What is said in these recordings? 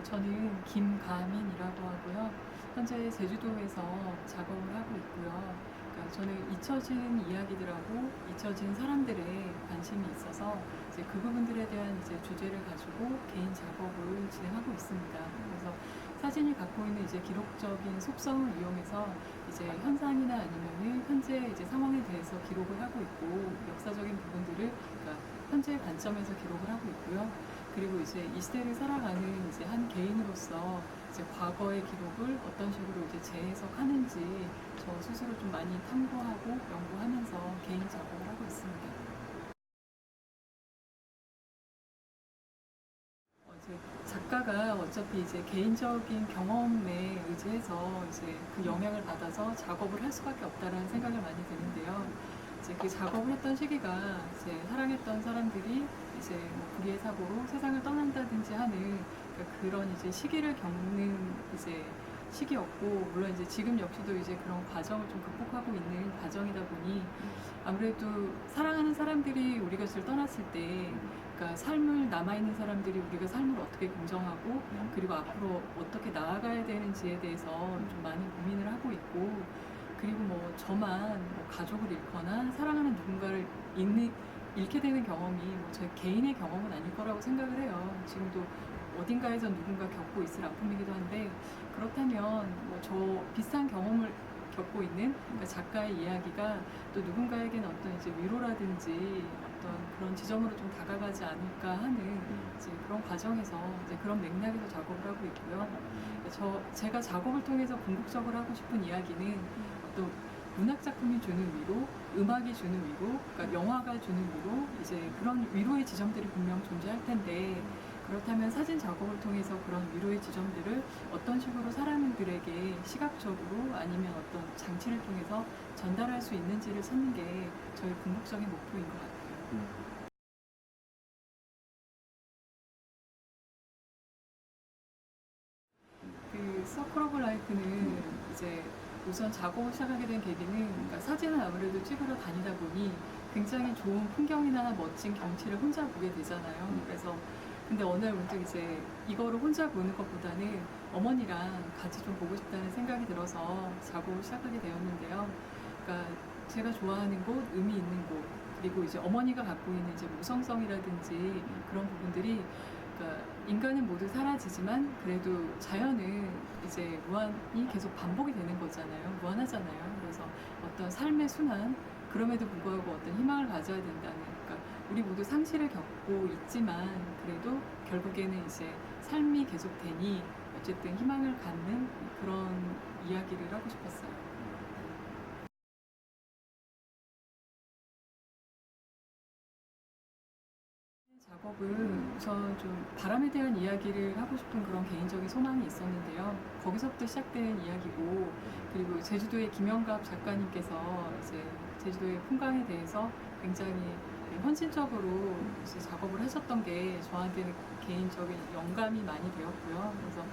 저는 김가민이라고 하고요. 현재 제주도에서 작업을 하고 있고요. 그러니까 저는 잊혀진 이야기들하고 잊혀진 사람들에 관심이 있어서 이제 그 부분들에 대한 이제 주제를 가지고 개인 작업을 진행하고 있습니다. 그래서 사진이 갖고 있는 이제 기록적인 속성을 이용해서 이제 현상이나 아니면은 현재 이제 상황에 대해서 기록을 하고 있고, 역사적인 부분들을 그러니까 현재 관점에서 기록을 하고 있고요. 그리고 이제 이 시대를 살아가는 이제 한 개인으로서 이제 과거의 기록을 어떤 식으로 이제 재해석하는지 저 스스로 좀 많이 탐구하고 연구하면서 개인 작업을 하고 있습니다. 이제 작가가 어차피 이제 개인적인 경험에 의지해서 이제 그 영향을 받아서 작업을 할 수밖에 없다라는 생각을 많이 드는데요. 이제 그 작업을 했던 시기가 이제 사랑했던 사람들이 이제 뭐 불의의 사고로 세상을 떠난다든지 하는 그러니까 그런 이제 시기를 겪는 이제 시기였고, 물론 이제 지금 역시도 이제 그런 과정을 좀 극복하고 있는 과정이다 보니 아무래도 사랑하는 사람들이 우리 곁을 떠났을 때, 그러니까 삶을 남아있는 사람들이 우리가 삶을 어떻게 공정하고 그리고 앞으로 어떻게 나아가야 되는지에 대해서 좀 많이 고민을 하고 있고, 그리고 뭐 저만 뭐 가족을 잃거나 사랑하는 누군가를 잃게 되는 경험이 뭐 제 개인의 경험은 아닐 거라고 생각을 해요. 지금도 어딘가에서 누군가 겪고 있을 아픔이기도 한데, 그렇다면 뭐 저 비슷한 경험을 겪고 있는 그러니까 작가의 이야기가 또 누군가에게는 어떤 이제 위로라든지 어떤 그런 지점으로 좀 다가가지 않을까 하는 이제 그런 과정에서 이제 그런 맥락에서 작업을 하고 있고요. 제가 작업을 통해서 궁극적으로 하고 싶은 이야기는 어떤 문학 작품이 주는 위로, 음악이 주는 위로, 그러니까 영화가 주는 위로, 이제 그런 위로의 지점들이 분명 존재할 텐데, 그렇다면 사진 작업을 통해서 그런 위로의 지점들을 어떤 식으로 사람들에게 시각적으로 아니면 어떤 장치를 통해서 전달할 수 있는지를 찾는 게 저희 궁극적인 목표인 것 같아요. 그 서클 오브 라이프는 이제 우선 작업을 시작하게 된 계기는, 그러니까 사진을 아무래도 찍으러 다니다 보니 굉장히 좋은 풍경이나 멋진 경치를 혼자 보게 되잖아요. 그래서 근데 어느 날 문득 이제 이거를 혼자 보는 것보다는 어머니랑 같이 좀 보고 싶다는 생각이 들어서 작업을 시작하게 되었는데요. 그러니까 제가 좋아하는 곳, 의미 있는 곳, 그리고 이제 어머니가 갖고 있는 이제 모성성이라든지 그런 부분들이, 그러니까 인간은 모두 사라지지만 그래도 자연은 이제 무한히 계속 반복이 되는 거잖아요. 무한하잖아요. 그래서 어떤 삶의 순환, 그럼에도 불구하고 어떤 희망을 가져야 된다는, 그러니까 우리 모두 상실을 겪고 있지만 그래도 결국에는 이제 삶이 계속되니 어쨌든 희망을 갖는 그런 이야기를 하고 싶었어요. 작업은 우선 좀 바람에 대한 이야기를 하고 싶은 그런 개인적인 소망이 있었는데요. 거기서부터 시작된 이야기고, 그리고 제주도의 김영갑 작가님께서 이제 제주도의 풍광에 대해서 굉장히 헌신적으로 이제 작업을 하셨던 게 저한테는 개인적인 영감이 많이 되었고요. 그래서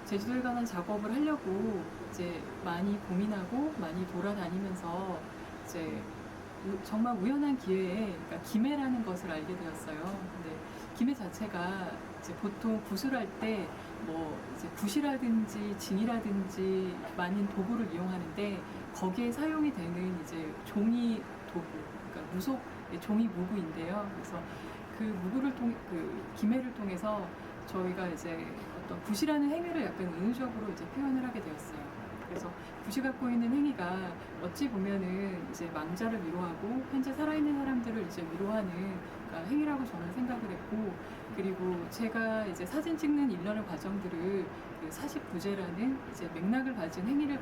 제주도에 관한 작업을 하려고 이제 많이 고민하고 많이 돌아다니면서 이제 정말 우연한 기회에, 그러니까 김해라는 것을 알게 되었어요. 근데 김해 자체가 이제 보통 구슬할 때 뭐 이제 붓이라든지 징이라든지 많은 도구를 이용하는데, 거기에 사용이 되는 이제 종이 도구, 그러니까 종이 무구인데요. 그래서 그 무구를 그 김해를 통해서 저희가 이제 어떤 붓이라는 행위를 약간 은유적으로 이제 표현을 하게 되었어요. 그래서 붓이 갖고 있는 행위가 어찌 보면은 이제 망자를 위로하고 현재 살아있는 사람들을 이제 위로하는, 그러니까 행위라고 저는 생각을 했고, 그리고 제가 이제 사진 찍는 일련의 과정들을 그 사십부제라는 이제 맥락을 가진 행위를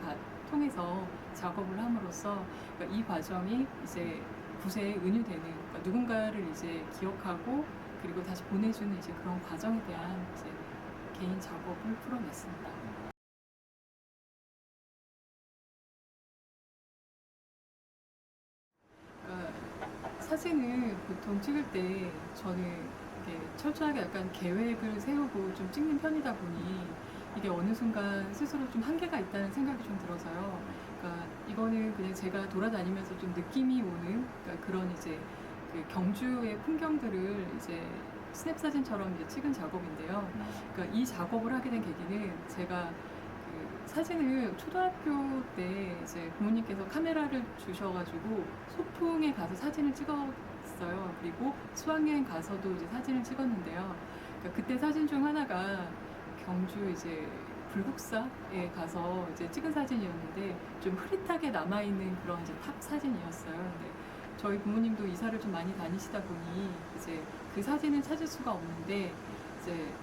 통해서 작업을 함으로써, 그러니까 이 과정이 이제 붓에 은유되는, 그러니까 누군가를 이제 기억하고 그리고 다시 보내주는 이제 그런 과정에 대한 이제 개인 작업을 풀어냈습니다. 그러니까 사진을 보통 찍을 때 저는 이게 철저하게 약간 계획을 세우고 좀 찍는 편이다 보니 이게 어느 순간 스스로 좀 한계가 있다는 생각이 좀 들어서요. 그러니까 이거는 그냥 제가 돌아다니면서 좀 느낌이 오는, 그러니까 그런 이제 그 경주의 풍경들을 이제 스냅 사진처럼 이제 찍은 작업인데요. 그러니까 이 작업을 하게 된 계기는 제가 그 사진을 초등학교 때 이제 부모님께서 카메라를 주셔가지고 소풍에 가서 사진을 찍었어요. 그리고 수학여행 가서도 이제 사진을 찍었는데요. 그러니까 그때 사진 중 하나가 경주 이제 불국사에 가서 이제 찍은 사진이었는데 좀 흐릿하게 남아있는 그런 이제 탑 사진이었어요. 근데 저희 부모님도 이사를 좀 많이 다니시다 보니 이제 그 사진은 찾을 수가 없는데 이제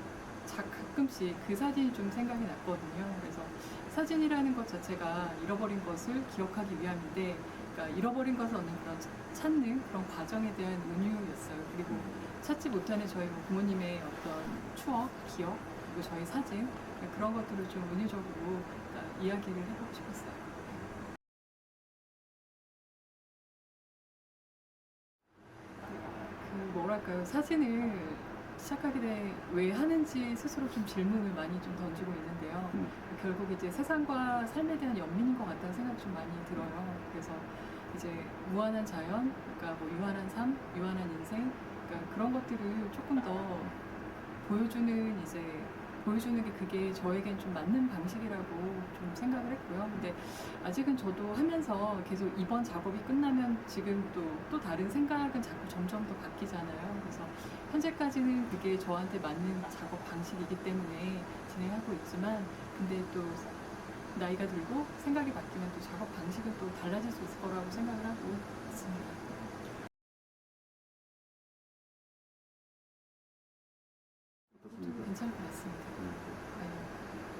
가끔씩 그 사진이 좀 생각이 났거든요. 그래서 사진이라는 것 자체가 잃어버린 것을 기억하기 위함인데, 그러니까 잃어버린 것을 얻는 그런 찾는 그런 과정에 대한 은유였어요. 그리고 찾지 못하는 저희 뭐 부모님의 어떤 추억, 기억, 그리고 저희 사진 그런 것들을 좀 은유적으로 그러니까 이야기를 해보고 싶었어요. 그 뭐랄까요, 사진을 시작하게 돼 왜 하는지 스스로 좀 질문을 많이 좀 던지고 있는데요. 결국 이제 세상과 삶에 대한 연민인 것 같다는 생각이 좀 많이 들어요. 그래서 이제 무한한 자연, 그러니까 뭐 유한한 삶, 유한한 인생, 그러니까 그런 것들을 조금 더 보여주는 이제 보여주는 게 그게 저에겐 좀 맞는 방식이라고 좀 생각을 했고요. 근데 아직은 저도 하면서 계속 이번 작업이 끝나면 지금 또 다른 생각은 자꾸 점점 더 바뀌잖아요. 그래서 현재까지는 그게 저한테 맞는 작업 방식이기 때문에 진행하고 있지만, 근데 또 나이가 들고 생각이 바뀌면 또 작업 방식은 또 달라질 수 있을 거라고 생각을 하고 있습니다. 좀 괜찮을 것 같습니다. 네.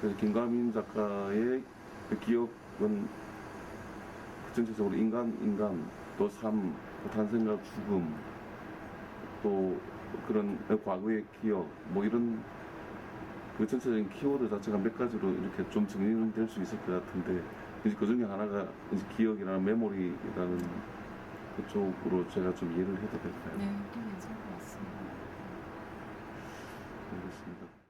그래서 김가민 작가의 그 기억은 전체적으로 인간, 또 삶, 또 탄생과 죽음, 또 그런 과거의 기억, 뭐 이런 그 전체적인 키워드 자체가 몇 가지로 이렇게 좀 정리는 될 수 있을 것 같은데, 이제 그 중에 하나가 이제 기억이라는 메모리라는 그쪽으로 제가 좀 이해를 해도 될까요? 네, 또 괜찮을 것 같습니다. 알겠습니다.